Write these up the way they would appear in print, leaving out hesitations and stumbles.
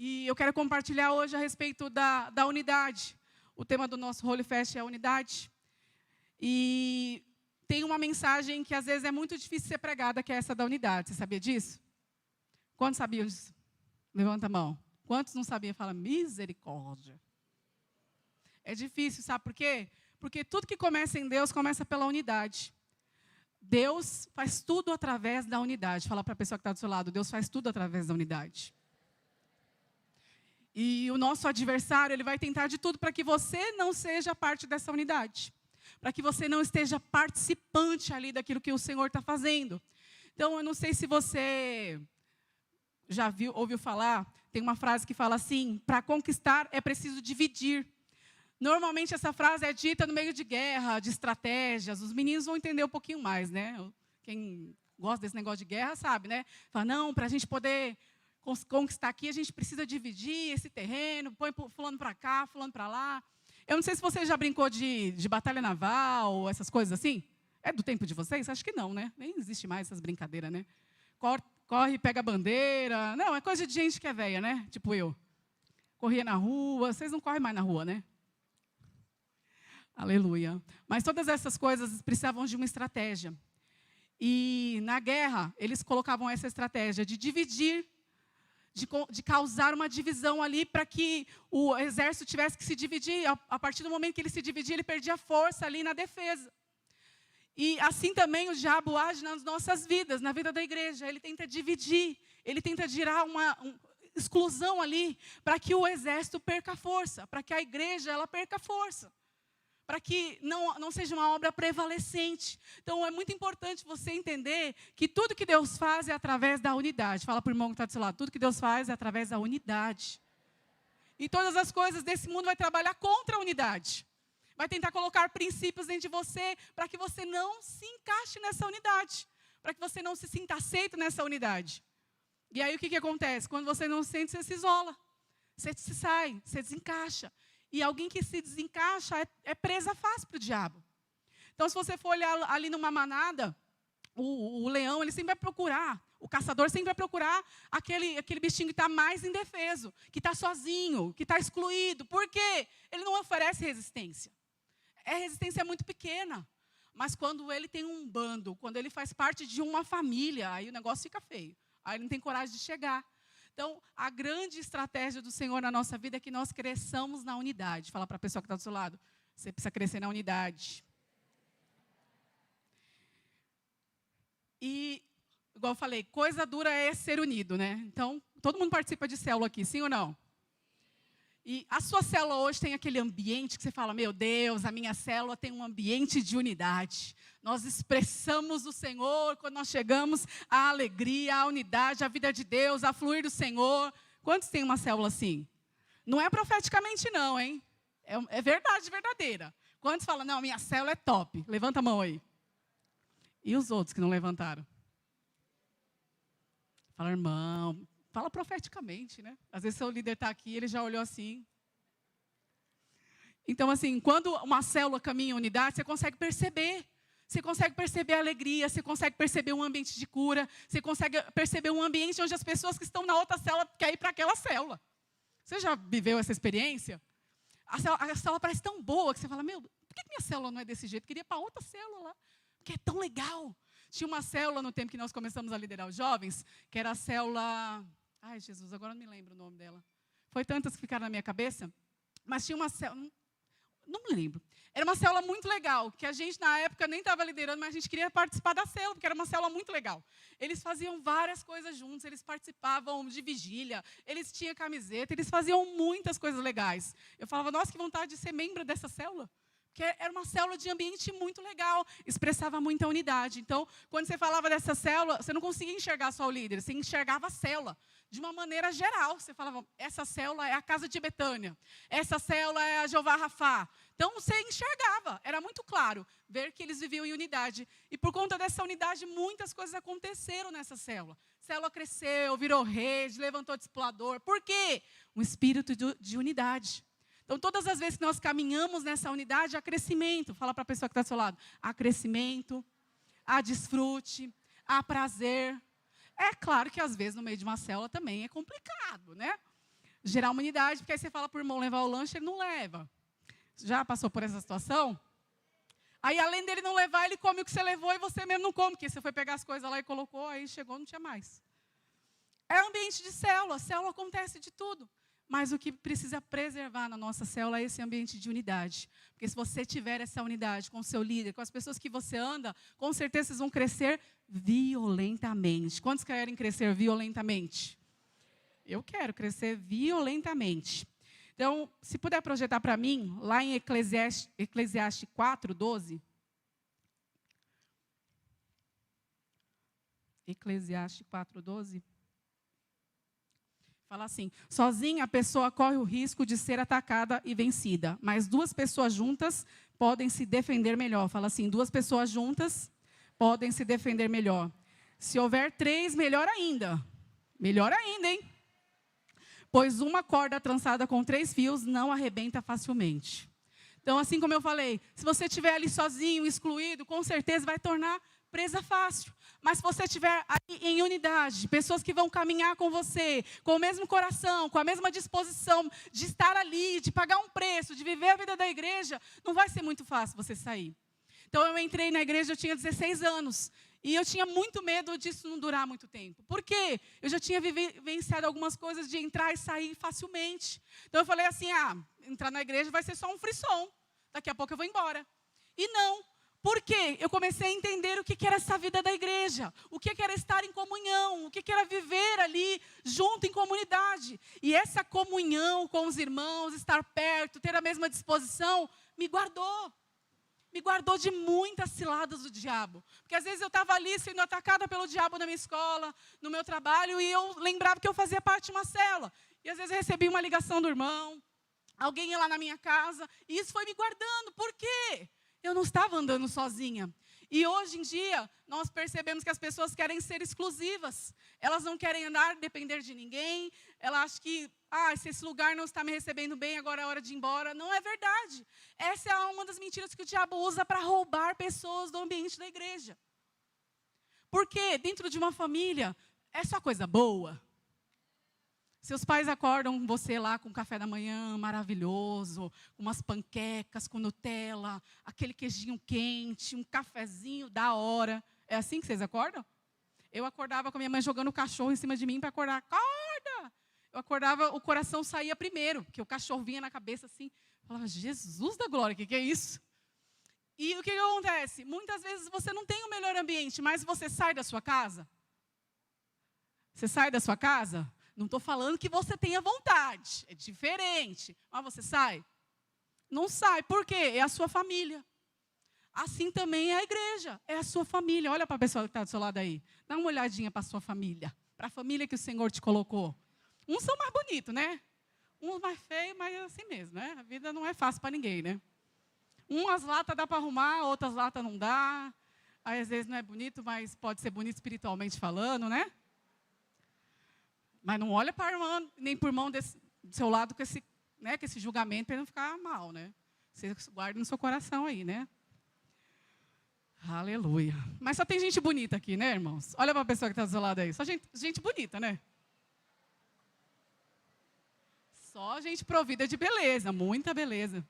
E eu quero compartilhar hoje a respeito da unidade. O tema do nosso Holy Fest é a unidade. E tem uma mensagem que às vezes é muito difícil ser pregada, que é essa da unidade. Você sabia disso? Quantos sabiam disso? Levanta a mão. Quantos não sabiam? Fala, misericórdia. É difícil, sabe por quê? Porque tudo que começa em Deus começa pela unidade. Deus faz tudo através da unidade. Fala para a pessoa que está do seu lado, Deus faz tudo através da unidade. E o nosso adversário, ele vai tentar de tudo para que você não seja parte dessa unidade. Para que você não esteja participante ali daquilo que o Senhor está fazendo. Então, eu não sei se você já ouviu falar, tem uma frase que fala assim, para conquistar é preciso dividir. Normalmente essa frase é dita no meio de guerra, de estratégias. Os meninos vão entender um pouquinho mais, né? Quem gosta desse negócio de guerra sabe, né? Fala, não, para a gente poder conquistar aqui, a gente precisa dividir esse terreno, põe fulano para cá, fulano para lá. Eu não sei se você já brincou de batalha naval, essas coisas assim. É do tempo de vocês? Acho que não, né? Nem existe mais essas brincadeiras, né? Corre, pega a bandeira. Não, é coisa de gente que é velha, né? Tipo eu. Corria na rua. Vocês não correm mais na rua, né? Aleluia. Mas todas essas coisas precisavam de uma estratégia. E na guerra, eles colocavam essa estratégia de dividir, de causar uma divisão ali para que o exército tivesse que se dividir. A partir do momento que ele se dividia, ele perdia força ali na defesa. E assim também o diabo age nas nossas vidas, na vida da igreja. Ele tenta dividir, ele tenta gerar uma exclusão ali para que o exército perca força, para que a igreja ela perca força. Para que não seja uma obra prevalecente. Então, é muito importante você entender que tudo que Deus faz é através da unidade. Fala para o irmão que está do seu lado. Tudo que Deus faz é através da unidade. E todas as coisas desse mundo vai trabalhar contra a unidade. Vai tentar colocar princípios dentro de você para que você não se encaixe nessa unidade. Para que você não se sinta aceito nessa unidade. E aí, o que acontece? Quando você não se sente, você se isola. Você se sai, você desencaixa. E alguém que se desencaixa é presa fácil para o diabo. Então, se você for olhar ali numa manada, o leão, ele sempre vai procurar, o caçador sempre vai procurar aquele bichinho que está mais indefeso, que está sozinho, que está excluído. Por quê? Ele não oferece resistência. A resistência é muito pequena. Mas quando ele tem um bando, quando ele faz parte de uma família, aí o negócio fica feio. Aí ele não tem coragem de chegar. Então, a grande estratégia do Senhor na nossa vida é que nós cresçamos na unidade. Fala para a pessoa que está do seu lado. Você precisa crescer na unidade. E, igual eu falei, coisa dura é ser unido, né? Então, todo mundo participa de célula aqui, sim ou não? E a sua célula hoje tem aquele ambiente que você fala, meu Deus, a minha célula tem um ambiente de unidade. Nós expressamos o Senhor quando nós chegamos, a alegria, a unidade, a vida de Deus, a fluir do Senhor. Quantos tem uma célula assim? Não é profeticamente não, hein? É verdade verdadeira. Quantos falam, não, minha célula é top? Levanta a mão aí. E os outros que não levantaram? Fala, irmão, fala profeticamente, né? Às vezes seu líder está aqui, ele já olhou assim. Então, assim, quando uma célula caminha em unidade, você consegue perceber. Você consegue perceber a alegria, você consegue perceber um ambiente de cura, você consegue perceber um ambiente onde as pessoas que estão na outra célula querem ir para aquela célula. Você já viveu essa experiência? A célula parece tão boa que você fala, meu, por que minha célula não é desse jeito? Eu queria ir para outra célula lá, porque é tão legal. Tinha uma célula no tempo que nós começamos a liderar os jovens, que era a célula... Ai, Jesus, agora não me lembro o nome dela. Foi tantas que ficaram na minha cabeça, mas tinha uma célula... Não me lembro. Era uma célula muito legal, que a gente, na época, nem estava liderando, mas a gente queria participar da célula, porque era uma célula muito legal. Eles faziam várias coisas juntos, eles participavam de vigília, eles tinham camiseta, eles faziam muitas coisas legais. Eu falava, nossa, que vontade de ser membro dessa célula. Porque era uma célula de ambiente muito legal, expressava muita unidade. Então, quando você falava dessa célula, você não conseguia enxergar só o líder, você enxergava a célula. De uma maneira geral, você falava, essa célula é a Casa de Betânia, essa célula é a Jeová Rafá. Então, você enxergava, era muito claro, ver que eles viviam em unidade. E por conta dessa unidade, muitas coisas aconteceram nessa célula. A célula cresceu, virou rede, levantou discipulador. Por quê? Um espírito de unidade. Então, todas as vezes que nós caminhamos nessa unidade, há crescimento. Fala para a pessoa que está do seu lado. Há crescimento, há desfrute, há prazer. É claro que, às vezes, no meio de uma célula também é complicado, né? gerar uma unidade, porque aí você fala para o irmão levar o lanche, ele não leva. Já passou por essa situação? Aí, além dele não levar, ele come o que você levou e você mesmo não come, porque você foi pegar as coisas lá e colocou, aí chegou, não tinha mais. É ambiente de célula, célula acontece de tudo. Mas o que precisa preservar na nossa célula é esse ambiente de unidade. Porque se você tiver essa unidade com o seu líder, com as pessoas que você anda, com certeza vocês vão crescer violentamente. Quantos querem crescer violentamente? Eu quero crescer violentamente. Então, se puder projetar para mim, lá em Eclesiastes 4:12. Eclesiastes 4:12. Fala assim: sozinha a pessoa corre o risco de ser atacada e vencida, mas duas pessoas juntas podem se defender melhor. Fala assim: duas pessoas juntas podem se defender melhor. Se houver três, melhor ainda. Melhor ainda, hein? Pois uma corda trançada com 3 fios não arrebenta facilmente. Então, assim como eu falei, se você estiver ali sozinho, excluído, com certeza vai tornar presa fácil. Mas se você estiver aí em unidade, pessoas que vão caminhar com você, com o mesmo coração, com a mesma disposição de estar ali, de pagar um preço, de viver a vida da igreja, não vai ser muito fácil você sair. Então, eu entrei na igreja, eu tinha 16 anos. E eu tinha muito medo disso não durar muito tempo. Por quê? Eu já tinha vivenciado algumas coisas de entrar e sair facilmente. Então, eu falei assim, entrar na igreja vai ser só um frisson. Daqui a pouco eu vou embora. E não. Por quê? Eu comecei a entender o que era essa vida da igreja. O que era estar em comunhão. O que era viver ali junto em comunidade. E essa comunhão com os irmãos, estar perto, ter a mesma disposição, me guardou. Me guardou de muitas ciladas do diabo. Porque às vezes eu estava ali sendo atacada pelo diabo na minha escola, no meu trabalho, e eu lembrava que eu fazia parte de uma célula. E às vezes eu recebia uma ligação do irmão, alguém ia lá na minha casa, e isso foi me guardando. Por quê? Eu não estava andando sozinha. E hoje em dia, nós percebemos que as pessoas querem ser exclusivas. Elas não querem andar, depender de ninguém. Elas acham que, se esse lugar não está me recebendo bem, agora é hora de ir embora. Não é verdade. Essa é uma das mentiras que o diabo usa para roubar pessoas do ambiente da igreja. Porque dentro de uma família, é só coisa boa. Seus pais acordam você lá com café da manhã maravilhoso, com umas panquecas com Nutella, aquele queijinho quente, um cafezinho da hora. É assim que vocês acordam? Eu acordava com a minha mãe jogando o cachorro em cima de mim para acordar. Acorda! Eu acordava, o coração saía primeiro, porque o cachorro vinha na cabeça assim. Eu falava, Jesus da glória, o que é isso? E o que acontece? Muitas vezes você não tem o melhor ambiente, mas você sai da sua casa. Você sai da sua casa? Não estou falando que você tenha vontade, é diferente. Mas você sai? Não sai, por quê? É a sua família. Assim também é a igreja, é a sua família. Olha para a pessoa que está do seu lado aí. Dá uma olhadinha para a sua família, para a família que o Senhor te colocou. Uns são mais bonitos, né? Uns mais feios, mas é assim mesmo, né? A vida não é fácil para ninguém, né? Umas latas dá para arrumar, outras latas não dá. Aí, às vezes não é bonito, mas pode ser bonito espiritualmente falando, né? Mas não olha para a irmã, nem para o irmão do seu lado com esse julgamento para ele não ficar mal, né? Você guarda no seu coração aí, né? Aleluia. Mas só tem gente bonita aqui, né, irmãos? Olha para a pessoa que está do seu lado aí. Só gente bonita, né? Só gente provida de beleza, muita beleza.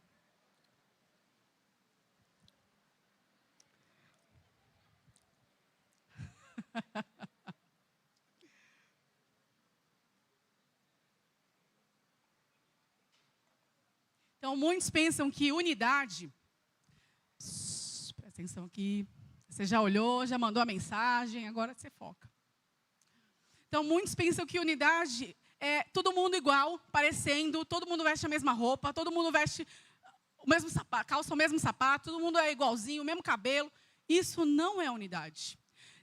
Então, muitos pensam que unidade... Presta atenção aqui. Você já olhou, já mandou a mensagem, agora você foca. Então, muitos pensam que unidade é todo mundo igual, parecendo, todo mundo veste a mesma roupa, todo mundo veste o mesmo sapato, calça o mesmo sapato, todo mundo é igualzinho, o mesmo cabelo. Isso não é unidade.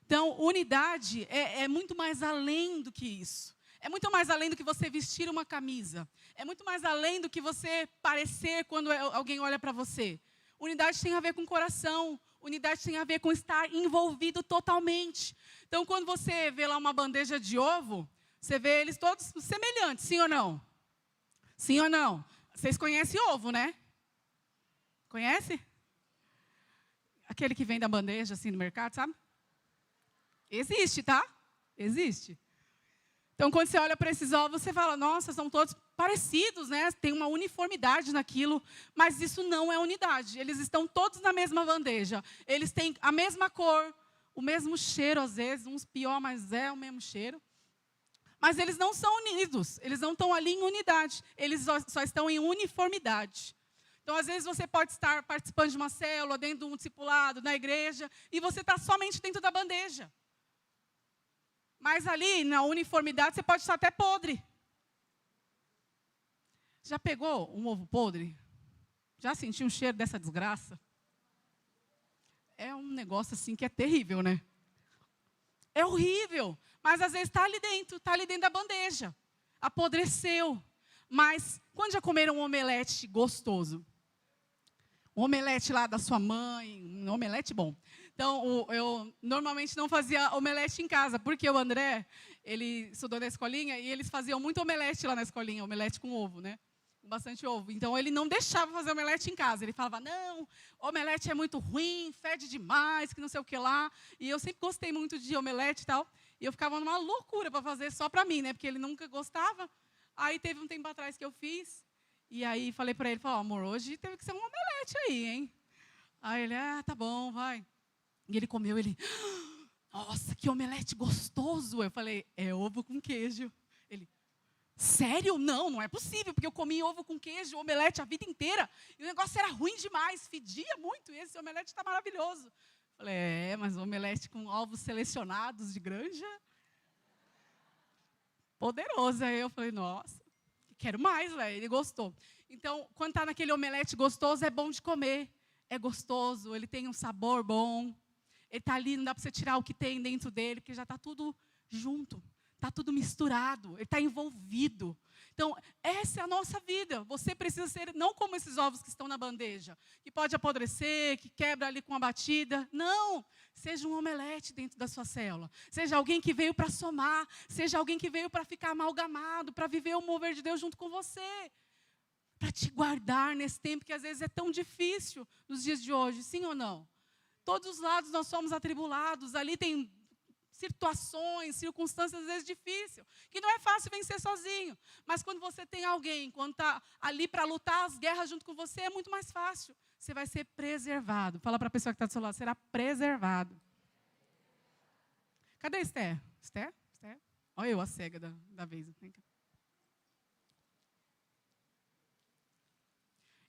Então, unidade é muito mais além do que isso. É muito mais além do que você vestir uma camisa. É muito mais além do que você parecer quando alguém olha para você. Unidade tem a ver com coração. Unidade tem a ver com estar envolvido totalmente. Então, quando você vê lá uma bandeja de ovo, você vê eles todos semelhantes, sim ou não? Sim ou não? Vocês conhecem ovo, né? Conhece? Aquele que vem da bandeja, assim, no mercado, sabe? Existe, tá? Existe. Então, quando você olha para esses ovos, você fala, nossa, são todos parecidos, né? Tem uma uniformidade naquilo, mas isso não é unidade. Eles estão todos na mesma bandeja. Eles têm a mesma cor, o mesmo cheiro, às vezes, uns pior, mas é o mesmo cheiro. Mas eles não são unidos, eles não estão ali em unidade, eles só estão em uniformidade. Então, às vezes, você pode estar participando de uma célula, dentro de um discipulado, na igreja, e você está somente dentro da bandeja. Mas ali, na uniformidade, você pode estar até podre. Já pegou um ovo podre? Já sentiu o cheiro dessa desgraça? É um negócio assim que é terrível, né? É horrível. Mas às vezes está ali dentro da bandeja. Apodreceu. Mas quando já comeram um omelete gostoso? Um omelete lá da sua mãe, um omelete bom. Então, eu normalmente não fazia omelete em casa, porque o André, ele estudou na escolinha e eles faziam muito omelete lá na escolinha, omelete com ovo, né? Com bastante ovo. Então, ele não deixava fazer omelete em casa. Ele falava, não, omelete é muito ruim, fede demais, que não sei o que lá. E eu sempre gostei muito de omelete e tal. E eu ficava numa loucura para fazer só para mim, né? Porque ele nunca gostava. Aí, teve um tempo atrás que eu fiz. E aí, falei para ele, amor, hoje teve que ser um omelete aí, hein? Aí ele, tá bom, vai. E ele comeu, nossa, que omelete gostoso. Eu falei, é ovo com queijo. Ele, sério? Não, não é possível, porque eu comi ovo com queijo, omelete a vida inteira. E o negócio era ruim demais, fedia muito. E esse omelete está maravilhoso. Eu falei, mas omelete com ovos selecionados de granja? Poderoso. Aí eu falei, nossa, quero mais, velho. Ele gostou. Então, quando está naquele omelete gostoso, é bom de comer. É gostoso, ele tem um sabor bom. Ele está ali, não dá para você tirar o que tem dentro dele, porque já está tudo junto. Está tudo misturado, ele está envolvido. Então, essa é a nossa vida. Você precisa ser, não como esses ovos que estão na bandeja, que pode apodrecer, que quebra ali com a batida. Não, seja um omelete dentro da sua célula. Seja alguém que veio para somar, seja alguém que veio para ficar amalgamado, para viver o mover de Deus junto com você. Para te guardar nesse tempo que às vezes é tão difícil nos dias de hoje, sim ou não? Todos os lados nós somos atribulados, ali tem situações, circunstâncias às vezes difíceis, que não é fácil vencer sozinho. Mas quando você tem alguém, quando está ali para lutar as guerras junto com você, é muito mais fácil. Você vai ser preservado. Fala para a pessoa que está do seu lado, será preservado. Cadê a Esther? Esther? Olha eu, a cega da vez. Vem cá.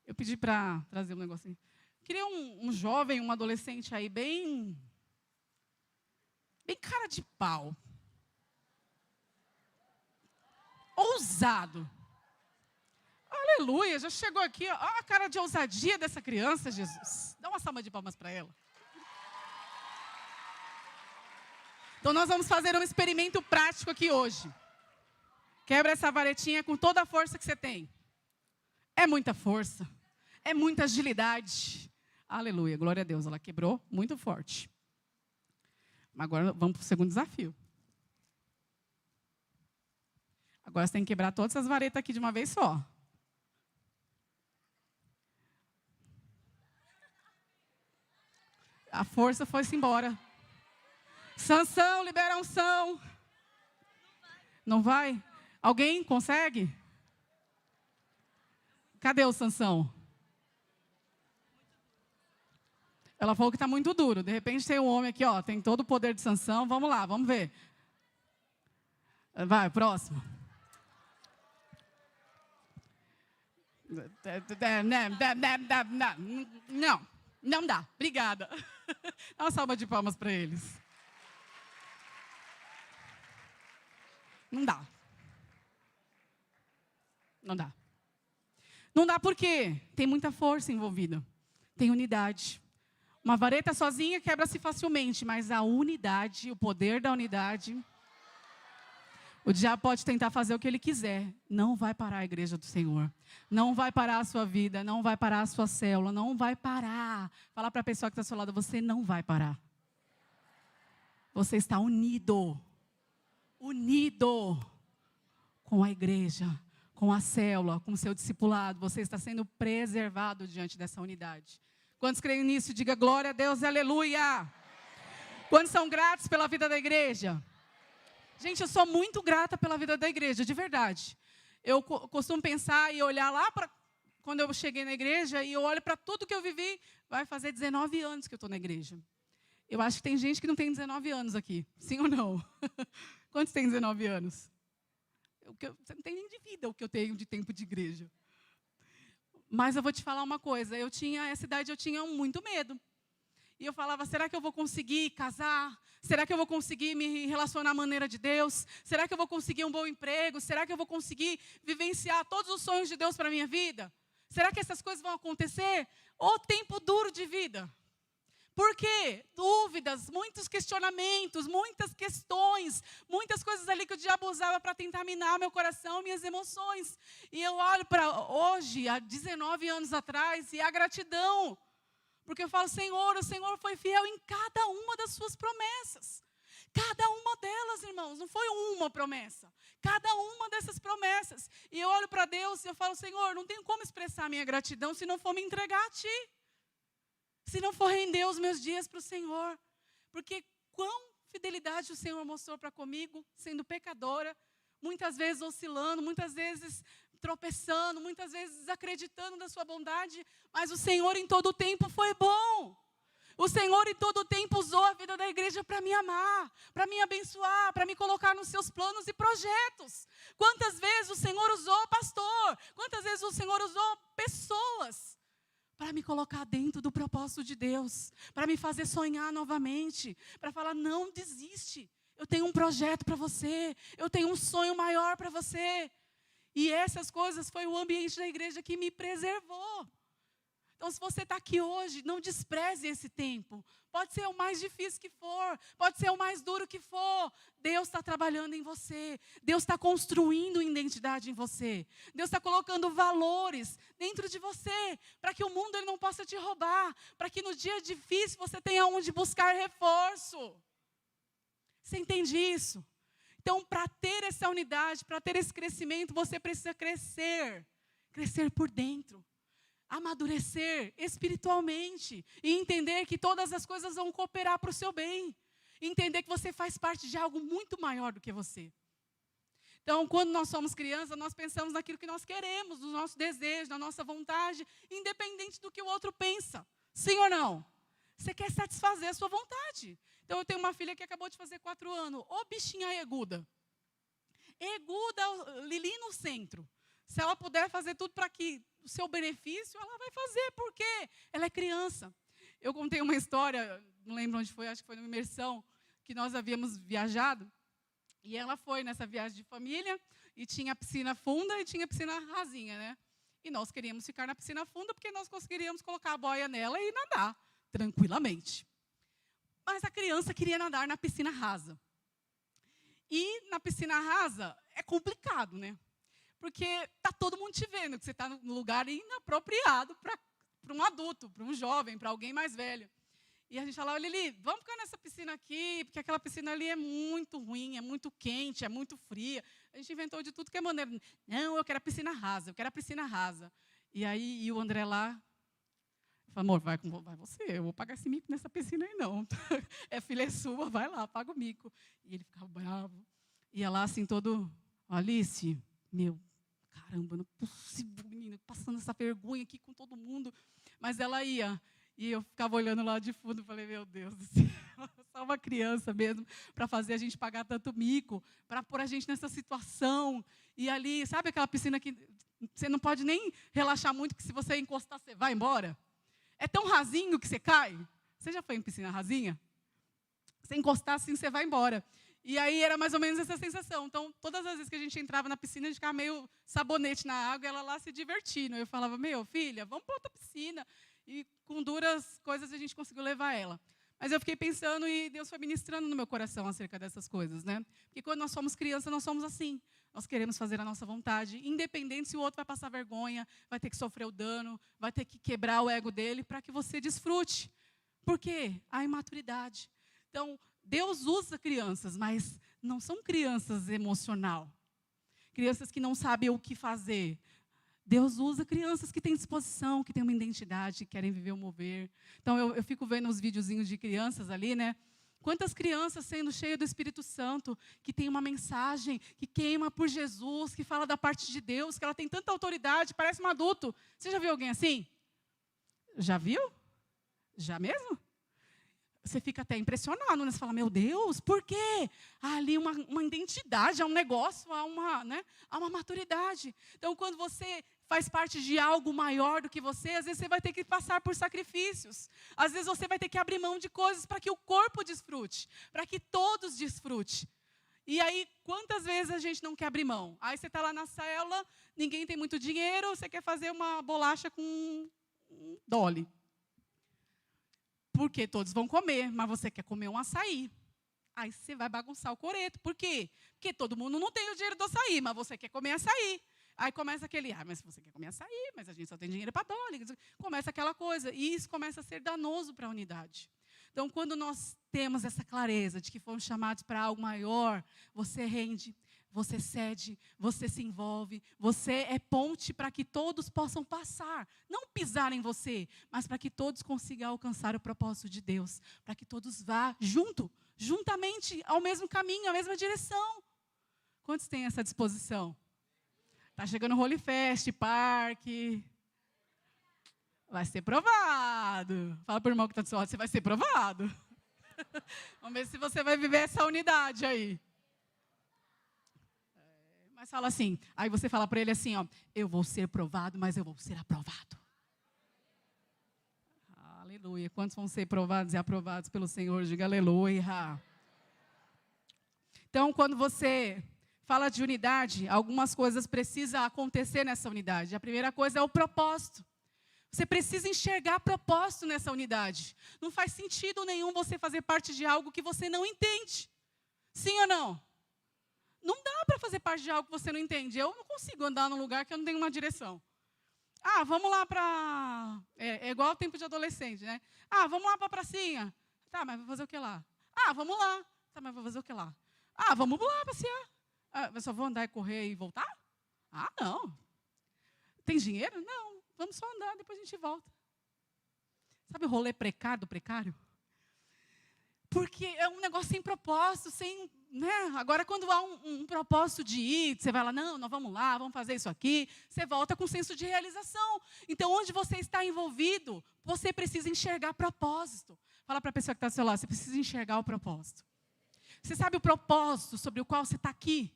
Eu pedi para trazer um negocinho. Queria um jovem, um adolescente aí bem cara de pau. Ousado. Aleluia, já chegou aqui. Olha a cara de ousadia dessa criança, Jesus. Dá uma salva de palmas para ela. Então, nós vamos fazer um experimento prático aqui hoje. Quebra essa varetinha com toda a força que você tem. É muita força. É muita agilidade. Aleluia, glória a Deus. Ela quebrou muito forte. Agora vamos para o segundo desafio. Agora você tem que quebrar todas essas varetas aqui de uma vez só. A força foi-se embora. Sansão, libera a unção. Não vai? Alguém consegue? Cadê o Sansão? Ela falou que está muito duro. De repente tem um homem aqui, tem todo o poder de Sansão. Vamos lá, vamos ver. Vai, próximo. Não dá. Obrigada. Dá uma salva de palmas para eles. Não dá. Não dá. Não dá porque tem muita força envolvida. Tem unidade. Uma vareta sozinha quebra-se facilmente, mas a unidade, o poder da unidade, o diabo pode tentar fazer o que ele quiser. Não vai parar a igreja do Senhor. Não vai parar a sua vida, não vai parar a sua célula, não vai parar. Fala para a pessoa que está ao seu lado, você não vai parar. Você está unido. Unido com a igreja, com a célula, com o seu discipulado. Você está sendo preservado diante dessa unidade. Quantos creem nisso? Diga glória a Deus e aleluia. Quantos são gratos pela vida da igreja? Gente, eu sou muito grata pela vida da igreja, de verdade. Eu costumo pensar e olhar lá para quando eu cheguei na igreja e eu olho para tudo que eu vivi. Vai fazer 19 anos que eu estou na igreja. Eu acho que tem gente que não tem 19 anos aqui. Sim ou não? Quantos tem 19 anos? Você não tem nem de vida o que eu tenho de tempo de igreja. Mas eu vou te falar uma coisa. Essa idade eu tinha muito medo. E eu falava, será que eu vou conseguir casar? Será que eu vou conseguir me relacionar à maneira de Deus? Será que eu vou conseguir um bom emprego? Será que eu vou conseguir vivenciar todos os sonhos de Deus para a minha vida? Será que essas coisas vão acontecer? Ô tempo duro de vida. Por quê? Dúvidas, muitos questionamentos, muitas questões, muitas coisas ali que o diabo usava para tentar minar meu coração, minhas emoções. E eu olho para hoje, há 19 anos atrás, e a gratidão. Porque eu falo, Senhor, o Senhor foi fiel em cada uma das suas promessas. Cada uma delas, irmãos, não foi uma promessa. Cada uma dessas promessas. E eu olho para Deus e eu falo, Senhor, não tenho como expressar minha gratidão se não for me entregar a Ti. Se não for render os meus dias para o Senhor. Porque quão fidelidade o Senhor mostrou para comigo, sendo pecadora, muitas vezes oscilando, muitas vezes tropeçando, muitas vezes desacreditando da sua bondade, mas o Senhor em todo o tempo foi bom. O Senhor em todo o tempo usou a vida da igreja para me amar, para me abençoar, para me colocar nos seus planos e projetos. Quantas vezes o Senhor usou pastor, quantas vezes o Senhor usou pessoas para me colocar dentro do propósito de Deus, para me fazer sonhar novamente, para falar, não desiste, eu tenho um projeto para você, eu tenho um sonho maior para você. E essas coisas foi o ambiente da igreja que me preservou. Então, se você está aqui hoje, não despreze esse tempo. Pode ser o mais difícil que for, pode ser o mais duro que for. Deus está trabalhando em você. Deus está construindo identidade em você. Deus está colocando valores dentro de você, para que o mundo ele não possa te roubar, para que no dia difícil você tenha onde buscar reforço. Você entende isso? Então, para ter essa unidade, para ter esse crescimento, você precisa crescer. Crescer por dentro. Amadurecer espiritualmente. E entender que todas as coisas vão cooperar para o seu bem. Entender que você faz parte de algo muito maior do que você. Então, quando nós somos crianças, nós pensamos naquilo que nós queremos, no nosso desejo, na nossa vontade, independente do que o outro pensa. Sim ou não? Você quer satisfazer a sua vontade. Então, eu tenho uma filha que acabou de fazer 4 anos. Ô bichinha eguda. Eguda, Lili no centro. Se ela puder fazer tudo para que o seu benefício, ela vai fazer, porque ela é criança. Eu contei uma história, não lembro onde foi, acho que foi numa imersão, que nós havíamos viajado. E ela foi nessa viagem de família, e tinha piscina funda e tinha piscina rasinha, né? E nós queríamos ficar na piscina funda, porque nós conseguiríamos colocar a boia nela e nadar tranquilamente. Mas a criança queria nadar na piscina rasa. E na piscina rasa é complicado, né? Porque está todo mundo te vendo, que você está no lugar inapropriado para um adulto, para um jovem, para alguém mais velho. E a gente falava, Lili, vamos ficar nessa piscina aqui, porque aquela piscina ali é muito ruim, é muito quente, é muito fria. A gente inventou de tudo que é maneira. Não, eu quero a piscina rasa, eu quero a piscina rasa. E aí, e o André lá, falou, amor, vai você, eu vou pagar esse mico nessa piscina aí não. É filha sua, vai lá, paga o mico. E ele ficava bravo. Ia lá assim todo, Alice, meu, caramba, não é possível, menina, passando essa vergonha aqui com todo mundo. Mas ela ia, e eu ficava olhando lá de fundo, falei, meu Deus do céu, só uma criança mesmo, para fazer a gente pagar tanto mico, para pôr a gente nessa situação. E ali, sabe aquela piscina que você não pode nem relaxar muito, que se você encostar, você vai embora? É tão rasinho que você cai. Você já foi em piscina rasinha? Você encostar assim, você vai embora. E aí era mais ou menos essa sensação. Então, todas as vezes que a gente entrava na piscina, a gente ficava meio sabonete na água, e ela lá se divertindo. Eu falava, meu, filha, vamos para outra piscina. E com duras coisas a gente conseguiu levar ela. Mas eu fiquei pensando e Deus foi ministrando no meu coração acerca dessas coisas, né? Porque quando nós somos crianças, nós somos assim. Nós queremos fazer a nossa vontade, independente se o outro vai passar vergonha, vai ter que sofrer o dano, vai ter que quebrar o ego dele para que você desfrute. Por quê? A imaturidade. Então, Deus usa crianças, mas não são crianças emocional. Crianças que não sabem o que fazer. Deus usa crianças que têm disposição, que têm uma identidade, que querem viver o mover. Então, eu fico vendo os videozinhos de crianças ali, né? Quantas crianças sendo cheias do Espírito Santo, que tem uma mensagem, que queima por Jesus, que fala da parte de Deus, que ela tem tanta autoridade, parece um adulto. Você já viu alguém assim? Já viu? Já mesmo? Você fica até impressionado, né? Você fala, meu Deus, por quê? Há ali uma identidade, há um negócio, há uma maturidade. Então, quando você faz parte de algo maior do que você, às vezes você vai ter que passar por sacrifícios. Às vezes você vai ter que abrir mão de coisas para que o corpo desfrute, para que todos desfrute. E aí, quantas vezes a gente não quer abrir mão? Aí você está lá na célula, ninguém tem muito dinheiro, você quer fazer uma bolacha com um Dolly. Porque todos vão comer, mas você quer comer um açaí. Aí você vai bagunçar o coreto. Por quê? Porque todo mundo não tem o dinheiro do açaí, mas você quer comer açaí. Aí começa aquele, mas você quer comer açaí, mas a gente só tem dinheiro para Dolly. Começa aquela coisa. E isso começa a ser danoso para a unidade. Então, quando nós temos essa clareza de que fomos chamados para algo maior, você rende, você cede, você se envolve, você é ponte para que todos possam passar. Não pisar em você, mas para que todos consigam alcançar o propósito de Deus. Para que todos vá juntamente, ao mesmo caminho, à mesma direção. Quantos têm essa disposição? Está chegando o Holy Fest, parque. Vai ser provado. Fala para o irmão que está do seu lado, você vai ser provado. Vamos ver se você vai viver essa unidade aí. Mas fala assim, aí você fala para ele assim, eu vou ser provado, mas eu vou ser aprovado. Aleluia. Quantos vão ser provados e aprovados pelo Senhor? Diga aleluia. Então, quando você fala de unidade, algumas coisas precisam acontecer nessa unidade. A primeira coisa é o propósito. Você precisa enxergar propósito nessa unidade. Não faz sentido nenhum você fazer parte de algo que você não entende. Sim ou não? Não dá para fazer parte de algo que você não entende. Eu não consigo andar num lugar que eu não tenho uma direção. Vamos lá para... É igual ao tempo de adolescente, né? Vamos lá para a pracinha. Tá, mas vou fazer o que lá? Vamos lá. Tá, mas vou fazer o que lá? Vamos lá passear. Eu só vou andar e correr e voltar? Não. Tem dinheiro? Não. Vamos só andar, depois a gente volta. Sabe o rolê precário do precário? Porque é um negócio sem propósito, sem... Né? Agora, quando há um propósito de ir, você vai lá, não, nós vamos lá, vamos fazer isso aqui, você volta com senso de realização. Então, onde você está envolvido, você precisa enxergar propósito. Fala para a pessoa que está do seu lado, você precisa enxergar o propósito. Você sabe o propósito sobre o qual você está aqui?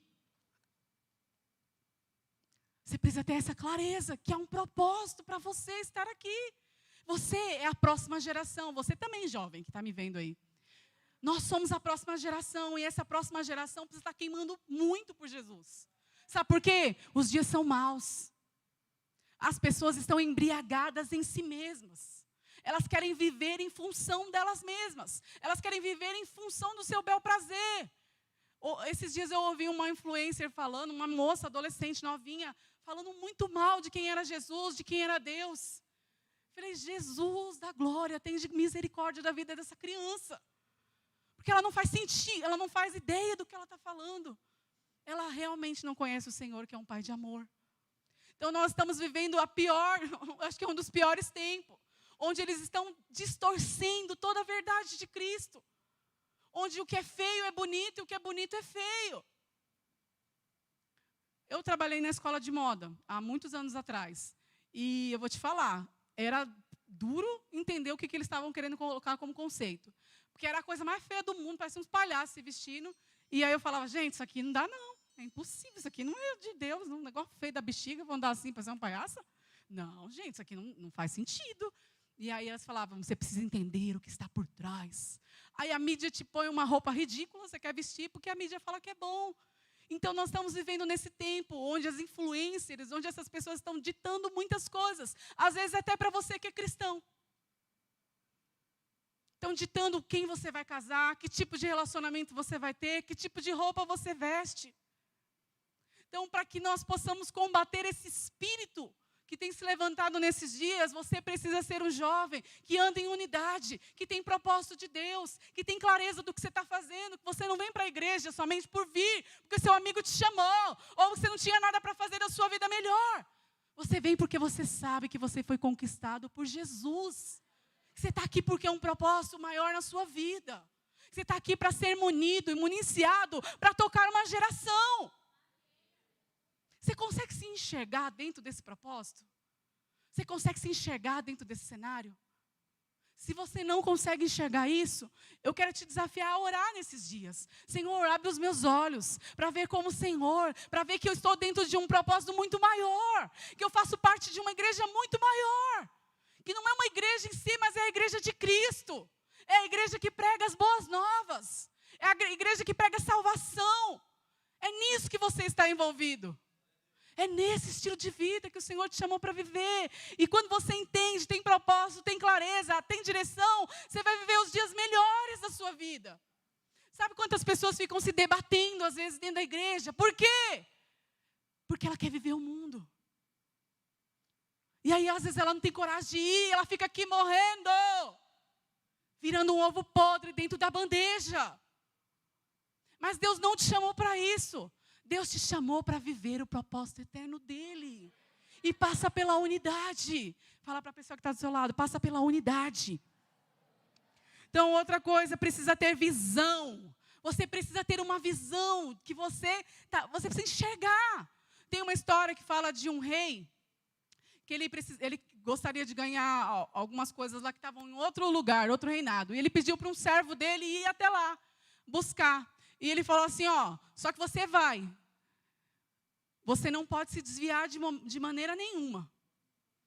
Você precisa ter essa clareza, que há um propósito para você estar aqui. Você é a próxima geração, você também, jovem, que está me vendo aí. Nós somos a próxima geração, e essa próxima geração precisa estar queimando muito por Jesus. Sabe por quê? Os dias são maus. As pessoas estão embriagadas em si mesmas. Elas querem viver em função delas mesmas. Elas querem viver em função do seu bel prazer. Esses dias eu ouvi uma influencer falando, uma moça adolescente novinha, falando muito mal de quem era Jesus, de quem era Deus. Falei, Jesus da glória, tem misericórdia da vida dessa criança. Porque ela não faz sentido, ela não faz ideia do que ela está falando. Ela realmente não conhece o Senhor, que é um Pai de amor. Então nós estamos vivendo acho que é um dos piores tempos, onde eles estão distorcendo toda a verdade de Cristo. Onde o que é feio é bonito e o que é bonito é feio. Eu trabalhei na escola de moda há muitos anos atrás. E eu vou te falar, era duro entender o que eles estavam querendo colocar como conceito. Porque era a coisa mais feia do mundo, parecia uns palhaços se vestindo. E aí eu falava, gente, isso aqui não dá não. É impossível, isso aqui não é de Deus, um negócio feio da bexiga, vão andar assim para ser um palhaço? Não, gente, isso aqui não faz sentido. E aí elas falavam, você precisa entender o que está por trás. Aí a mídia te põe uma roupa ridícula, você quer vestir porque a mídia fala que é bom. Então nós estamos vivendo nesse tempo onde as influencers, onde essas pessoas estão ditando muitas coisas. Às vezes até para você que é cristão. Estão ditando quem você vai casar, que tipo de relacionamento você vai ter, que tipo de roupa você veste. Então, para que nós possamos combater esse espírito que tem se levantado nesses dias, você precisa ser um jovem que anda em unidade, que tem propósito de Deus, que tem clareza do que você está fazendo, que você não vem para a igreja somente por vir, porque seu amigo te chamou, ou você não tinha nada para fazer da sua vida melhor. Você vem porque você sabe que você foi conquistado por Jesus. Você está aqui porque é um propósito maior na sua vida. Você está aqui para ser munido e municiado para tocar uma geração. Você consegue se enxergar dentro desse propósito? Você consegue se enxergar dentro desse cenário? Se você não consegue enxergar isso, eu quero te desafiar a orar nesses dias. Senhor, abre os meus olhos para ver como o Senhor, para ver que eu estou dentro de um propósito muito maior, que eu faço parte de uma igreja muito maior, que não é uma igreja em si, mas é a igreja de Cristo. É a igreja que prega as boas novas. É a igreja que prega salvação. É nisso que você está envolvido. É nesse estilo de vida que o Senhor te chamou para viver. E quando você entende, tem propósito, tem clareza, tem direção, você vai viver os dias melhores da sua vida. Sabe quantas pessoas ficam se debatendo, às vezes, dentro da igreja? Por quê? Porque ela quer viver o mundo. E aí, às vezes, ela não tem coragem de ir, ela fica aqui morrendo, virando um ovo podre dentro da bandeja. Mas Deus não te chamou para isso. Deus te chamou para viver o propósito eterno dEle. E passa pela unidade. Fala para a pessoa que está do seu lado, passa pela unidade. Então, outra coisa, precisa ter visão. Você precisa ter uma visão que você precisa enxergar. Tem uma história que fala de um rei, que ele gostaria de ganhar algumas coisas lá que estavam em outro lugar, outro reinado. E ele pediu para um servo dele ir até lá, buscar. E ele falou assim, só que você vai. Você não pode se desviar de maneira nenhuma.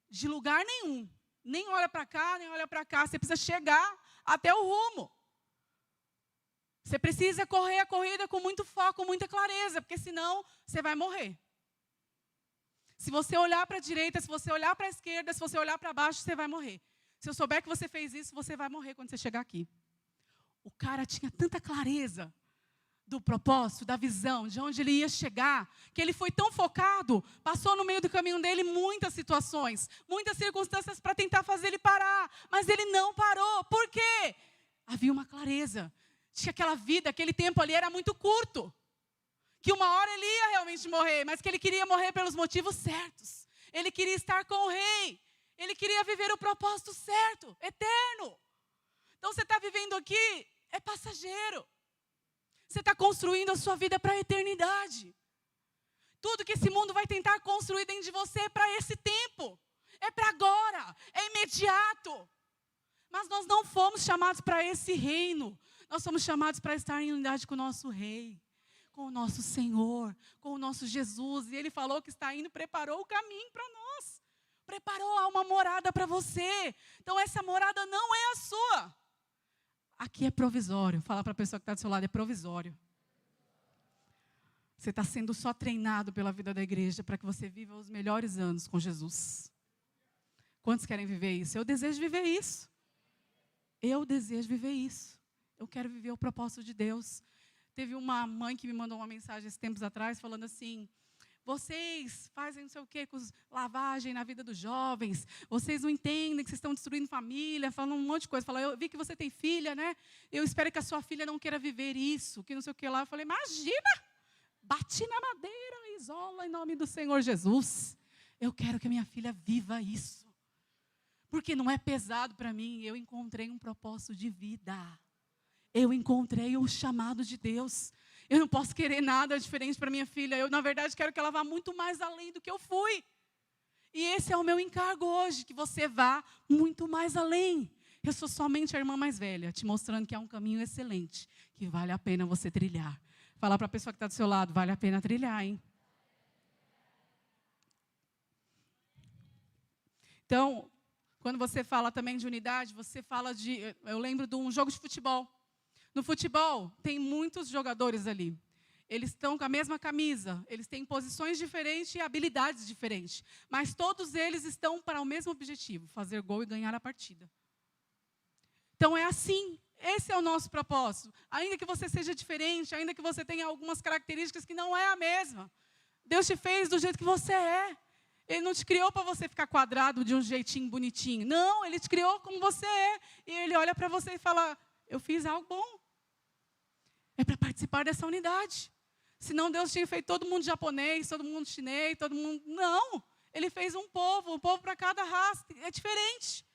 De lugar nenhum. Nem olha para cá, nem olha para cá. Você precisa chegar até o rumo. Você precisa correr a corrida com muito foco, com muita clareza, porque senão você vai morrer. Se você olhar para a direita, se você olhar para a esquerda, se você olhar para baixo, você vai morrer. Se eu souber que você fez isso, você vai morrer quando você chegar aqui. O cara tinha tanta clareza do propósito, da visão, de onde ele ia chegar, que ele foi tão focado, passou no meio do caminho dele muitas situações, muitas circunstâncias para tentar fazer ele parar, mas ele não parou. Por quê? Havia uma clareza de que aquela vida, aquele tempo ali era muito curto, que uma hora ele ia realmente morrer, mas que ele queria morrer pelos motivos certos. Ele queria estar com o rei, ele queria viver o propósito certo, eterno. Então você está vivendo aqui, é passageiro. Você está construindo a sua vida para a eternidade. Tudo que esse mundo vai tentar construir dentro de você é para esse tempo. É para agora. É imediato. Mas nós não fomos chamados para esse reino. Nós somos chamados para estar em unidade com o nosso rei. Com o nosso Senhor. Com o nosso Jesus. E Ele falou que está indo, preparou o caminho para nós. Preparou uma morada para você. Então essa morada não é a sua. Aqui é provisório. Fala para a pessoa que está do seu lado, é provisório. Você está sendo só treinado pela vida da igreja para que você viva os melhores anos com Jesus. Quantos querem viver isso? Eu desejo viver isso. Eu desejo viver isso. Eu quero viver o propósito de Deus. Teve uma mãe que me mandou uma mensagem esses tempos atrás falando assim: vocês fazem não sei o quê com lavagem na vida dos jovens, vocês não entendem que vocês estão destruindo família, falando um monte de coisa. Falou, eu vi que você tem filha, né? Eu espero que a sua filha não queira viver isso, que não sei o que lá. Eu falei, imagina, bati na madeira e isola em nome do Senhor Jesus. Eu quero que a minha filha viva isso. Porque não é pesado para mim, eu encontrei um propósito de vida. Eu encontrei o chamado de Deus. Eu não posso querer nada diferente para minha filha. Eu, na verdade, quero que ela vá muito mais além do que eu fui. E esse é o meu encargo hoje, que você vá muito mais além. Eu sou somente a irmã mais velha, te mostrando que é um caminho excelente, que vale a pena você trilhar. Falar para a pessoa que está do seu lado, vale a pena trilhar, hein? Então, quando você fala também de unidade, você fala de... Eu lembro de um jogo de futebol. No futebol, tem muitos jogadores ali. Eles estão com a mesma camisa, eles têm posições diferentes e habilidades diferentes. Mas todos eles estão para o mesmo objetivo, fazer gol e ganhar a partida. Então é assim, esse é o nosso propósito. Ainda que você seja diferente, ainda que você tenha algumas características que não é a mesma. Deus te fez do jeito que você é. Ele não te criou para você ficar quadrado de um jeitinho bonitinho. Não, Ele te criou como você é. E Ele olha para você e fala, eu fiz algo bom. É para participar dessa unidade. Senão Deus tinha feito todo mundo japonês, todo mundo chinês, todo mundo... Não, Ele fez um povo para cada raça. É diferente.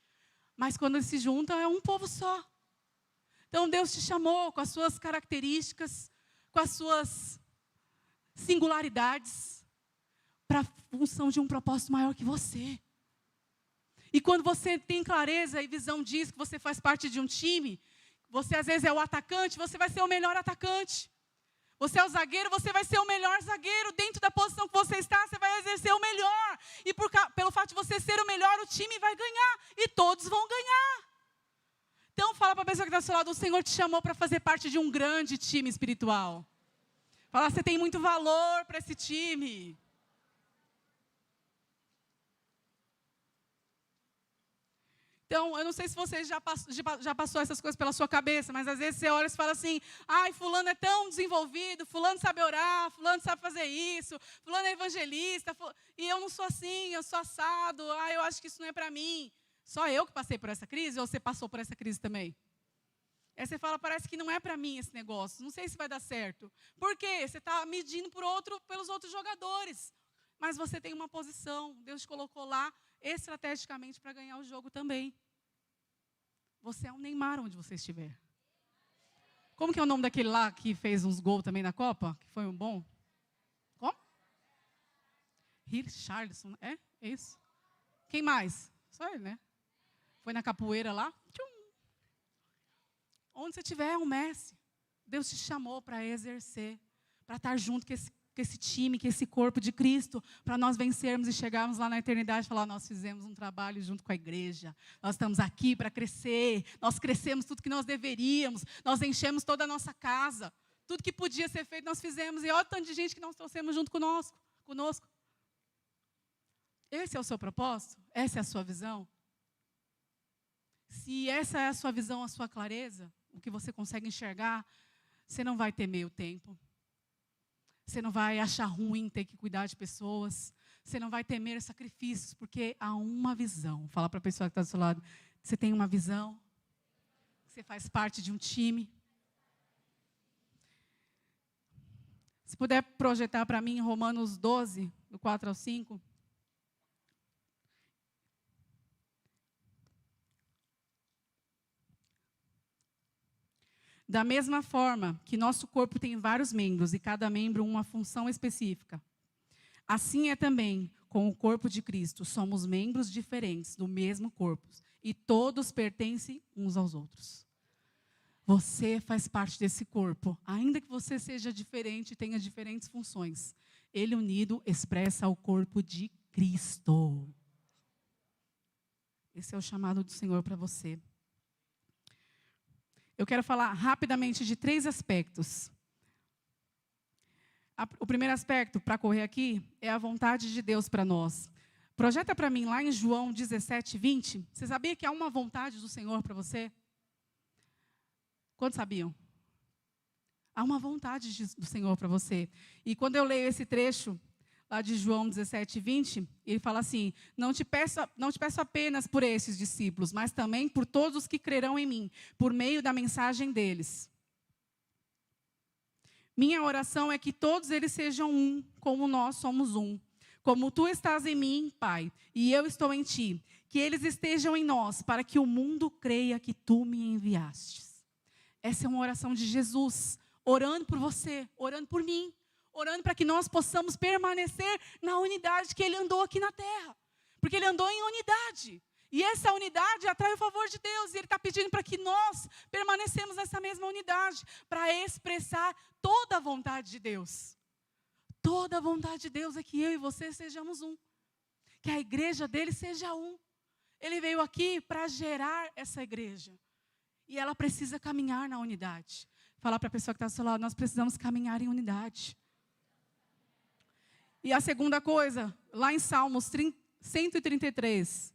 Mas quando eles se juntam, é um povo só. Então, Deus te chamou com as suas características, com as suas singularidades, para a função de um propósito maior que você. E quando você tem clareza e visão disso, que você faz parte de um time, você às vezes é o atacante, você vai ser o melhor atacante. Você é o zagueiro, você vai ser o melhor zagueiro. Dentro da posição que você está, você vai exercer o melhor. E pelo fato de você ser o melhor, o time vai ganhar. E todos vão ganhar. Então, fala para a pessoa que está ao seu lado, o Senhor te chamou para fazer parte de um grande time espiritual. Fala, você tem muito valor para esse time. Então, eu não sei se você já passou essas coisas pela sua cabeça, mas às vezes você olha e fala assim, ai, fulano é tão desenvolvido, fulano sabe orar, fulano sabe fazer isso, fulano é evangelista, e eu não sou assim, eu sou assado, eu acho que isso não é para mim. Só eu que passei por essa crise, ou você passou por essa crise também? Aí você fala, parece que não é para mim esse negócio, não sei se vai dar certo. Por quê? Você está medindo pelos outros jogadores. Mas você tem uma posição, Deus te colocou lá estrategicamente para ganhar o jogo também. Você é um Neymar onde você estiver. Como que é o nome daquele lá que fez uns gols também na Copa? Que foi um bom? Como? Richarlison, é isso. Quem mais? Só ele, né? Foi na capoeira lá. Tchum. Onde você estiver, é um Messi. Deus te chamou para exercer, para estar junto com esse time, com esse corpo de Cristo, para nós vencermos e chegarmos lá na eternidade e falar, nós fizemos um trabalho junto com a igreja, nós estamos aqui para crescer, nós crescemos tudo que nós deveríamos, nós enchemos toda a nossa casa, tudo que podia ser feito nós fizemos, e olha o tanto de gente que nós trouxemos junto conosco. Esse é o seu propósito? Essa é a sua visão? Se essa é a sua visão, a sua clareza, o que você consegue enxergar, você não vai temer o tempo. Você não vai achar ruim ter que cuidar de pessoas. Você não vai temer sacrifícios, porque há uma visão. Fala para a pessoa que está do seu lado. Você tem uma visão. Você faz parte de um time. Se puder projetar para mim Romanos 12, do 4 ao 5. Da mesma forma que nosso corpo tem vários membros e cada membro uma função específica, assim é também com o corpo de Cristo. Somos membros diferentes do mesmo corpo e todos pertencem uns aos outros. Você faz parte desse corpo, ainda que você seja diferente e tenha diferentes funções. Ele unido expressa o corpo de Cristo. Esse é o chamado do Senhor para você. Eu quero falar rapidamente de 3 aspectos. O primeiro aspecto, para correr aqui, é a vontade de Deus para nós. Projeta para mim lá em João 17, 20. Você sabia que há uma vontade do Senhor para você? Quantos sabiam? Há uma vontade do Senhor para você. E quando eu leio esse trecho, lá de João 17, 20, ele fala assim, não te peço apenas por esses discípulos, mas também por todos os que crerão em mim, por meio da mensagem deles. Minha oração é que todos eles sejam um, como nós somos um. Como tu estás em mim, Pai, e eu estou em ti, que eles estejam em nós, para que o mundo creia que tu me enviastes. Essa é uma oração de Jesus, orando por você, orando por mim. Orando para que nós possamos permanecer na unidade que Ele andou aqui na terra. Porque Ele andou em unidade. E essa unidade atrai o favor de Deus. E Ele está pedindo para que nós permanecemos nessa mesma unidade. Para expressar toda a vontade de Deus. Toda a vontade de Deus é que eu e você sejamos um. Que a igreja dele seja um. Ele veio aqui para gerar essa igreja. E ela precisa caminhar na unidade. Falar para a pessoa que está do seu lado, nós precisamos caminhar em unidade. E a segunda coisa, lá em Salmos 133,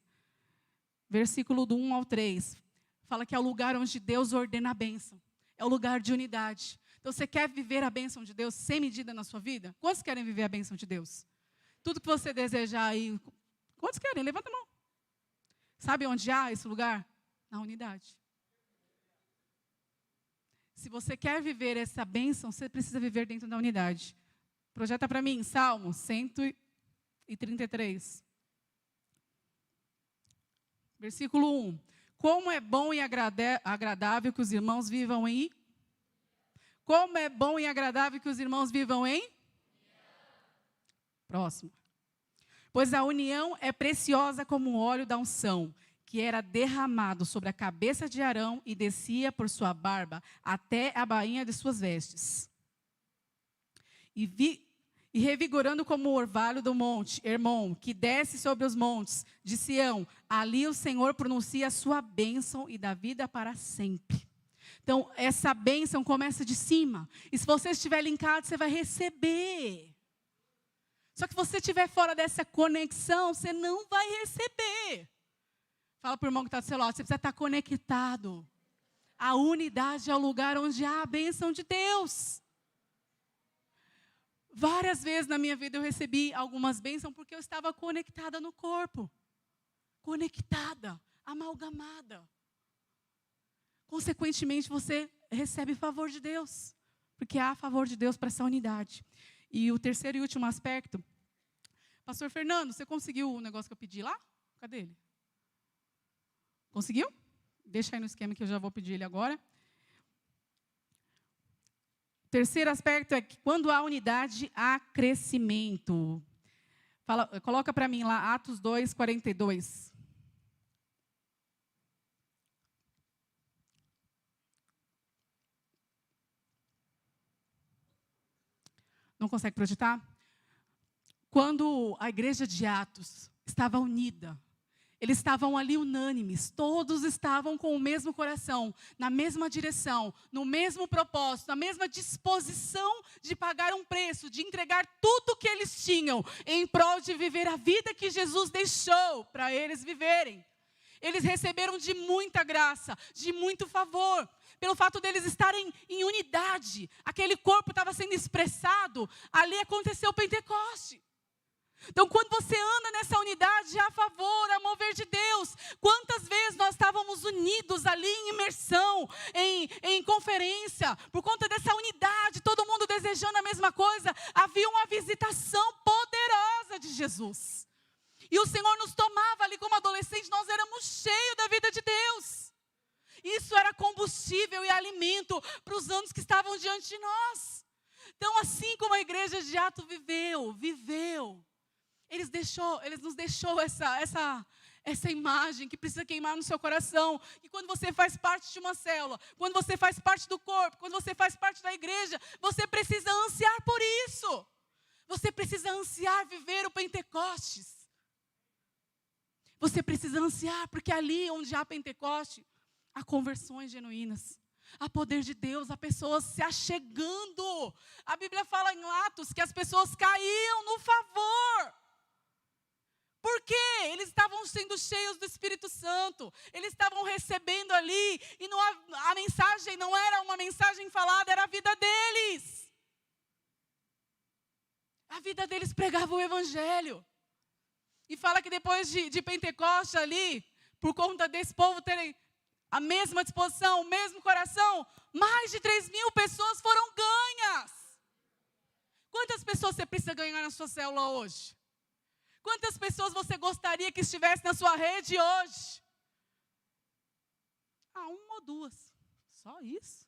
versículo do 1 ao 3, fala que é o lugar onde Deus ordena a bênção. É o lugar de unidade. Então, você quer viver a bênção de Deus sem medida na sua vida? Quantos querem viver a bênção de Deus? Tudo que você desejar aí, quantos querem? Levanta a mão. Sabe onde há esse lugar? Na unidade. Se você quer viver essa bênção, você precisa viver dentro da unidade. Projeta para mim, Salmo 133. Versículo 1. Como é bom e agradável que os irmãos vivam em... Como é bom e agradável que os irmãos vivam em... Próximo. Pois a união é preciosa como o óleo da unção, que era derramado sobre a cabeça de Arão e descia por sua barba até a bainha de suas vestes. E revigorando como o orvalho do monte Hermon, que desce sobre os montes de Sião, ali o Senhor pronuncia a sua bênção e dá vida para sempre. Então, essa bênção começa de cima. E se você estiver linkado, você vai receber. Só que se você estiver fora dessa conexão, você não vai receber. Fala para o irmão que está do seu lado, você precisa estar conectado. A unidade é o lugar onde há a bênção de Deus. Várias vezes na minha vida eu recebi algumas bênçãos porque eu estava conectada no corpo. Conectada, amalgamada. Consequentemente, você recebe favor de Deus. Porque há favor de Deus para essa unidade. E o terceiro e último aspecto. Pastor Fernando, você conseguiu o negócio que eu pedi lá? Cadê ele? Conseguiu? Deixa aí no esquema que eu já vou pedir ele agora. O terceiro aspecto é que quando há unidade, há crescimento. Coloca para mim lá, Atos 2, 42. Não consegue projetar? Quando a igreja de Atos estava unida, eles estavam ali unânimes, todos estavam com o mesmo coração, na mesma direção, no mesmo propósito, na mesma disposição de pagar um preço, de entregar tudo o que eles tinham em prol de viver a vida que Jesus deixou para eles viverem. Eles receberam de muita graça, de muito favor. Pelo fato deles estarem em unidade, aquele corpo estava sendo expressado, ali aconteceu o Pentecoste. Então, quando você anda nessa unidade, há favor, há mover de Deus. Quantas vezes nós estávamos unidos ali em imersão, em conferência, por conta dessa unidade, todo mundo desejando a mesma coisa, havia uma visitação poderosa de Jesus. E o Senhor nos tomava ali como adolescentes, nós éramos cheios da vida de Deus. Isso era combustível e alimento para os anos que estavam diante de nós. Então, assim como a igreja de Atos viveu, Eles nos deixou essa imagem que precisa queimar no seu coração. E quando você faz parte de uma célula, quando você faz parte do corpo, quando você faz parte da igreja, você precisa ansiar por isso. Você precisa ansiar viver o Pentecostes. Você precisa ansiar, porque ali onde há Pentecoste, há conversões genuínas. Há poder de Deus, há pessoas se achegando. A Bíblia fala em Atos que as pessoas caíam no favor. Por quê? Eles estavam sendo cheios do Espírito Santo. Eles estavam recebendo ali. E a mensagem não era uma mensagem falada, era a vida deles. A vida deles pregava o Evangelho. E fala que depois de Pentecoste ali, por conta desse povo terem a mesma disposição, o mesmo coração, mais de 3.000 pessoas foram ganhas. Quantas pessoas você precisa ganhar na sua célula hoje? Quantas pessoas você gostaria que estivesse na sua rede hoje? Uma ou duas. Só isso.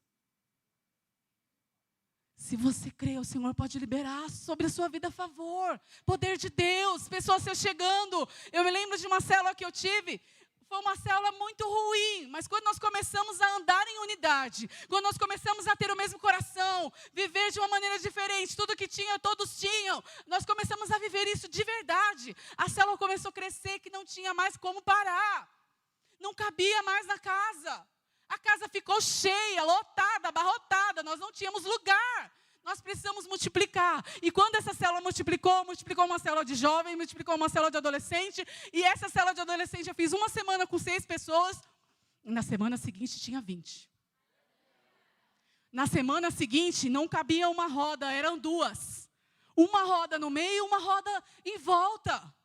Se você crê, o Senhor pode liberar sobre a sua vida a favor. Poder de Deus, pessoas se chegando. Eu me lembro de uma célula que eu tive. Foi uma célula muito ruim, mas quando nós começamos a andar em unidade, quando nós começamos a ter o mesmo coração, viver de uma maneira diferente, tudo que tinha, todos tinham, nós começamos a viver isso de verdade. A célula começou a crescer que não tinha mais como parar, não cabia mais na casa. A casa ficou cheia, lotada, abarrotada, nós não tínhamos lugar. Nós precisamos multiplicar. E quando essa célula multiplicou uma célula de jovem, multiplicou uma célula de adolescente. E essa célula de adolescente eu fiz uma semana com 6 pessoas. E na semana seguinte tinha 20. Na semana seguinte não cabia uma roda, eram 2. Uma roda no meio e uma roda em volta.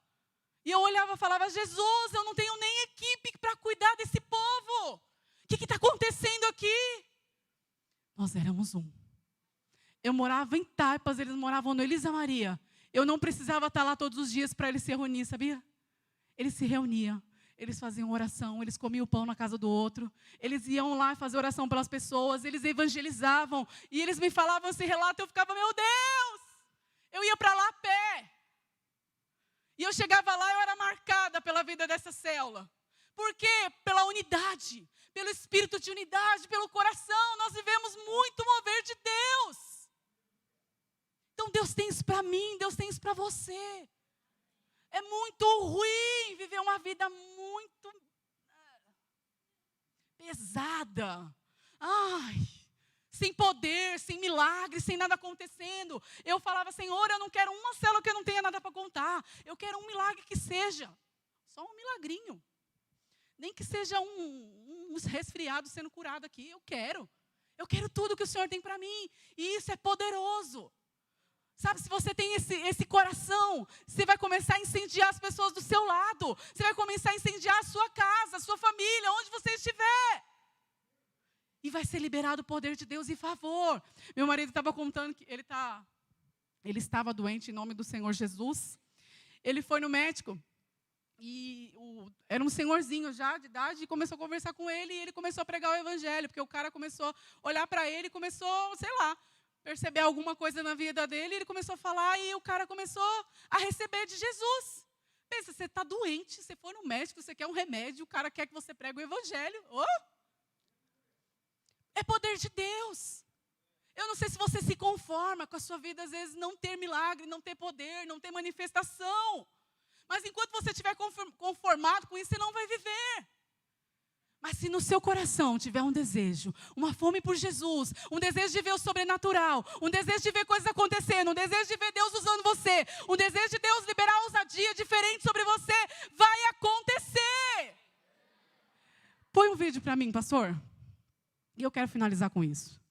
E eu olhava e falava, Jesus, eu não tenho nem equipe para cuidar desse povo. O que está acontecendo aqui? Nós éramos um. Eu morava em Taipas, eles moravam no Elisa Maria. Eu não precisava estar lá todos os dias para eles se reunir, sabia? Eles se reuniam. Eles faziam oração, eles comiam pão na casa do outro, eles iam lá fazer oração pelas pessoas, eles evangelizavam, e eles me falavam esse relato, eu ficava, meu Deus, eu ia para lá a pé. E eu chegava lá, eu era marcada pela vida dessa célula. Por quê? Pela unidade, pelo espírito de unidade, pelo coração, nós vivemos muito mover de Deus. Então Deus tem isso para mim, Deus tem isso para você. É muito ruim viver uma vida muito pesada. Ai, sem poder, sem milagre, sem nada acontecendo. Eu falava, Senhor, eu não quero uma célula que eu não tenha nada para contar. Eu quero um milagre que seja. Só um milagrinho. Nem que seja um resfriado sendo curado aqui. Eu quero. Eu quero tudo que o Senhor tem para mim. E isso é poderoso. Sabe, se você tem esse coração, você vai começar a incendiar as pessoas do seu lado. Você vai começar a incendiar a sua casa, a sua família, onde você estiver. E vai ser liberado o poder de Deus em favor. Meu marido estava contando que ele estava doente em nome do Senhor Jesus. Ele foi no médico. E era um senhorzinho já de idade, e começou a conversar com ele, e ele começou a pregar o evangelho, porque o cara começou a olhar para ele e começou, sei lá, perceber alguma coisa na vida dele, e ele começou a falar, e o cara começou a receber de Jesus. Pensa, você está doente, você foi no médico, você quer um remédio, o cara quer que você pregue o evangelho. Oh! É poder de Deus. Eu não sei se você se conforma com a sua vida, às vezes, não ter milagre, não ter poder, não ter manifestação. Mas enquanto você estiver conformado com isso, você não vai viver. Mas se no seu coração tiver um desejo, uma fome por Jesus, um desejo de ver o sobrenatural, um desejo de ver coisas acontecendo, um desejo de ver Deus usando você, um desejo de Deus liberar ousadia diferente sobre você, vai acontecer. Põe um vídeo para mim, pastor. E eu quero finalizar com isso.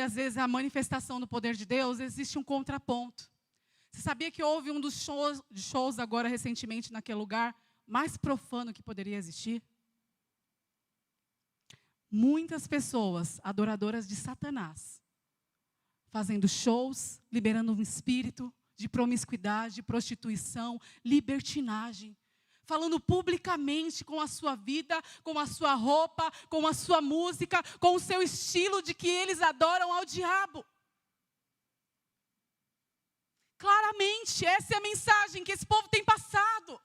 Às vezes, a manifestação do poder de Deus, existe um contraponto. Você sabia que houve um dos shows agora recentemente naquele lugar mais profano que poderia existir? Muitas pessoas adoradoras de Satanás, fazendo shows, liberando um espírito de promiscuidade, de prostituição, libertinagem, falando publicamente com a sua vida, com a sua roupa, com a sua música, com o seu estilo de que eles adoram ao diabo. Claramente, essa é a mensagem que esse povo tem passado.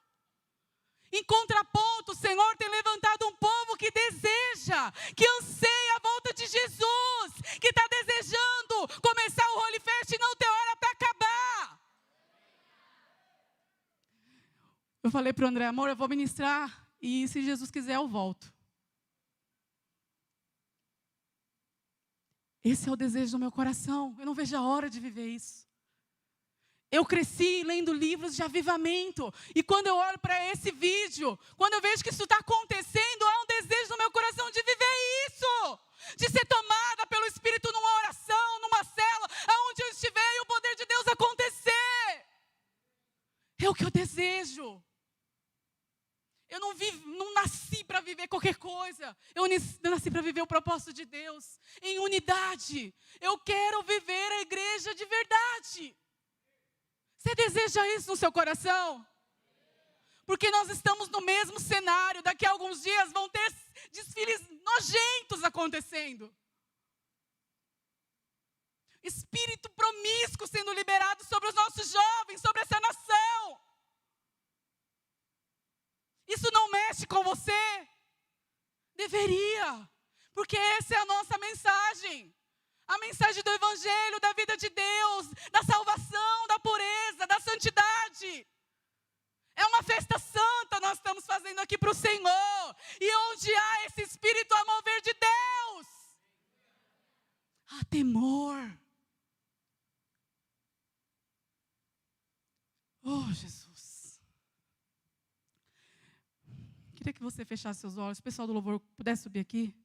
Em contraponto, o Senhor tem levantado um povo que deseja, que anseia a volta de Jesus, que está desejando começar o Holy Fest e não ter hora para acabar. Eu falei para o André, amor, eu vou ministrar e se Jesus quiser eu volto. Esse é o desejo do meu coração, eu não vejo a hora de viver isso. Eu cresci lendo livros de avivamento. E quando eu olho para esse vídeo, quando eu vejo que isso está acontecendo, há um desejo no meu coração de viver isso. De ser tomada pelo Espírito numa oração, numa cela, aonde eu estiver e o poder de Deus acontecer. É o que eu desejo. Eu não nasci para viver qualquer coisa. Eu nasci para viver o propósito de Deus. Em unidade. Eu quero viver a igreja de verdade. Você deseja isso no seu coração? Porque nós estamos no mesmo cenário. Daqui a alguns dias vão ter desfiles nojentos acontecendo. Espírito promíscuo sendo liberado sobre os nossos jovens, sobre essa nação. Isso não mexe com você? Deveria, porque essa é a nossa mensagem. A mensagem do Evangelho, da vida de Deus, da salvação, da pureza, da santidade. É uma festa santa nós estamos fazendo aqui para o Senhor. E onde há esse Espírito a mover de Deus, há temor. Oh, Jesus. Queria que você fechasse seus olhos. O pessoal do louvor pudesse subir aqui.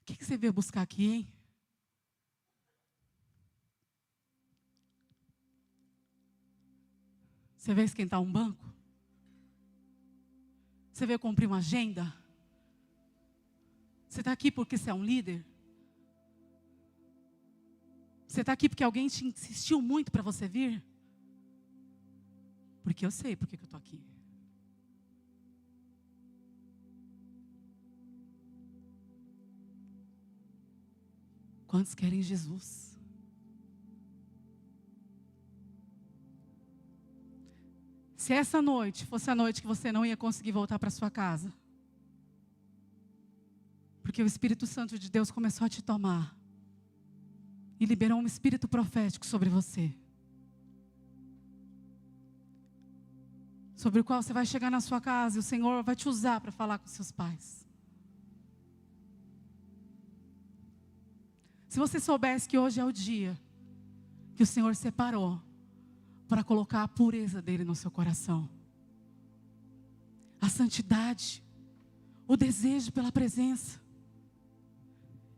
O que você veio buscar aqui, hein? Você veio esquentar um banco? Você veio cumprir uma agenda? Você está aqui porque você é um líder? Você está aqui porque alguém te insistiu muito para você vir? Porque eu sei porque que eu estou aqui. Quantos querem Jesus? Se essa noite fosse a noite que você não ia conseguir voltar para sua casa, porque o Espírito Santo de Deus começou a te tomar e liberou um espírito profético sobre você, sobre o qual você vai chegar na sua casa e o Senhor vai te usar para falar com seus pais. Se você soubesse que hoje é o dia que o Senhor separou para colocar a pureza dele no seu coração, a santidade, o desejo pela presença.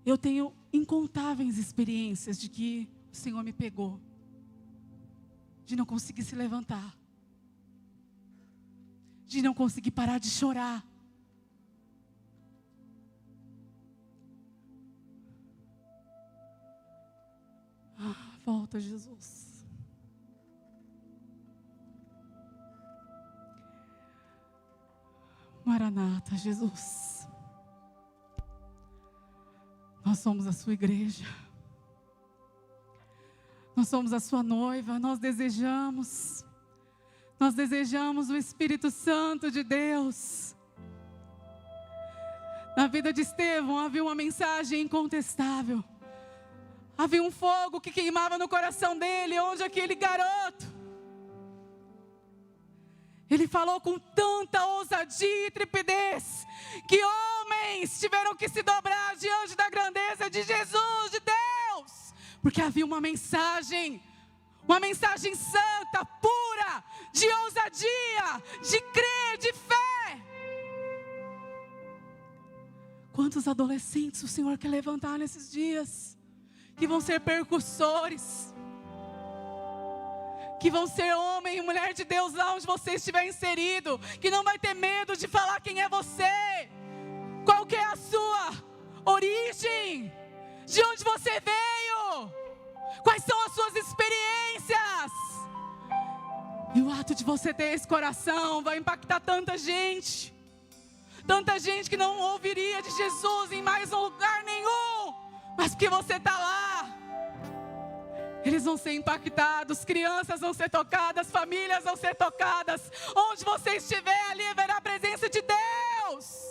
Eu tenho incontáveis experiências de que o Senhor me pegou, de não conseguir se levantar, de não conseguir parar de chorar. Volta, Jesus. Maranata, Jesus. Nós somos a sua igreja. Nós somos a sua noiva. Nós desejamos o Espírito Santo de Deus. Na vida de Estevão havia uma mensagem incontestável. Havia um fogo que queimava no coração dele, onde aquele garoto, ele falou com tanta ousadia e trepidez, que homens tiveram que se dobrar diante da grandeza de Jesus, de Deus, porque havia uma mensagem santa, pura, de ousadia, de crer, de fé. Quantos adolescentes o Senhor quer levantar nesses dias? Que vão ser percussores, que vão ser homem e mulher de Deus lá onde você estiver inserido, que não vai ter medo de falar quem é você, qual que é a sua origem, de onde você veio, quais são as suas experiências. E o ato de você ter esse coração vai impactar tanta gente que não ouviria de Jesus em mais lugar nenhum, mas porque você está lá, eles vão ser impactados, crianças vão ser tocadas, famílias vão ser tocadas. Onde você estiver, ali haverá a presença de Deus.